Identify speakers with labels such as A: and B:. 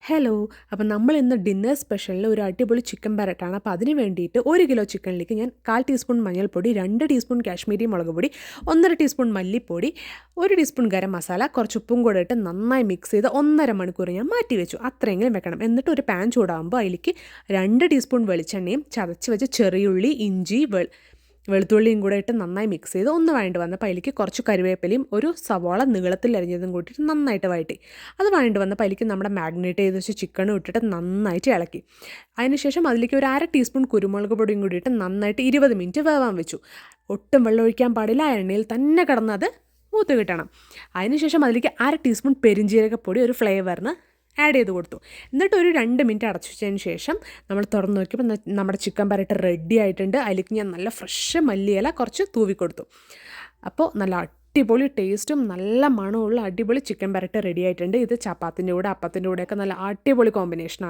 A: Hello. അപ്പം നമ്മൾ ഇന്ന് ഡിന്നർ സ്പെഷ്യലിൽ ഒരു അടിപൊളി ചിക്കൻ പെരട്ടാണ്. അപ്പോൾ അതിന് വേണ്ടിയിട്ട് 1 കിലോ ചിക്കനിലേക്ക് ഞാൻ 1/4 ടീസ്പൂൺ മഞ്ഞൾപ്പൊടി, 2 ടീസ്പൂൺ കാശ്മീരി മുളക് പൊടി, 1.5 ടീസ്പൂൺ മല്ലിപ്പൊടി, 1 ടീസ്പൂൺ ഗരം മസാല, കുറച്ച് ഉപ്പും കൂടെ ഇട്ട് നന്നായി മിക്സ് ചെയ്ത് 1.5 മണിക്കൂർ ഞാൻ മാറ്റി വെച്ചു. അത്രയെങ്കിലും വെക്കണം. എന്നിട്ട് ഒരു പാൻ ചൂടാകുമ്പോൾ അതിലേക്ക് 2 ടീസ്പൂൺ വെളിച്ചെണ്ണയും ചതച്ച് വെച്ച ചെറിയുള്ളി, ഇഞ്ചി, വെളുത്തുള്ളിയും കൂടെ ഇട്ട് നന്നായി മിക്സ് ചെയ്ത് ഒന്ന് വഴണ്ട് വന്നപ്പോൾ അതിലേക്ക് കുറച്ച് കറിവേപ്പിലയും ഒരു സവാള നീളത്തിൽ അരിഞ്ഞതും കൂട്ടിയിട്ട് നന്നായിട്ട് വഴറ്റി. അത് വഴണ്ട് വന്നപ്പോൾ അതിലേക്ക് നമ്മുടെ മാഗ്നേറ്റ് ചെയ്ത് വെച്ച് ചിക്കനും ഇട്ടിട്ട് നന്നായിട്ട് ഇളക്കി. അതിനുശേഷം അതിലേക്ക് ഒരു 1/2 ടീസ്പൂൺ കുരുമുളക് പൊടിയും കൂടിയിട്ട് നന്നായിട്ട് 20 മിനിറ്റ് വേവാൻ വെച്ചു. ഒട്ടും വെള്ളം ഒഴിക്കാൻ പാടില്ല, എണ്ണയിൽ തന്നെ കിടന്നത് മൂത്ത് കിട്ടണം. അതിനുശേഷം അതിലേക്ക് 1/2 ടീസ്പൂൺ പെരിഞ്ജീരകപ്പൊടി ഒരു ഫ്ലേവറിന് ആഡ് ചെയ്ത് കൊടുത്തു. എന്നിട്ട് ഒരു 2 മിനിറ്റ് അടച്ചു വെച്ചതിന് ശേഷം നമ്മൾ തുറന്ന് നോക്കിയപ്പോൾ നമ്മുടെ ചിക്കൻ പെരട്ട് റെഡി ആയിട്ടുണ്ട്. അതിലേക്ക് ഞാൻ നല്ല ഫ്രഷ് മല്ലിയില കുറച്ച് തൂവി കൊടുത്തു. അപ്പോൾ നല്ല അടിപൊളി ടേസ്റ്റും നല്ല മണമുള്ള അടിപൊളി ചിക്കൻ പെരട്ട് റെഡി ആയിട്ടുണ്ട്. ഇത് ചപ്പാത്തിൻ്റെ കൂടെ, അപ്പത്തിൻ്റെ കൂടെയൊക്കെ നല്ല അടിപൊളി കോമ്പിനേഷനാണ്.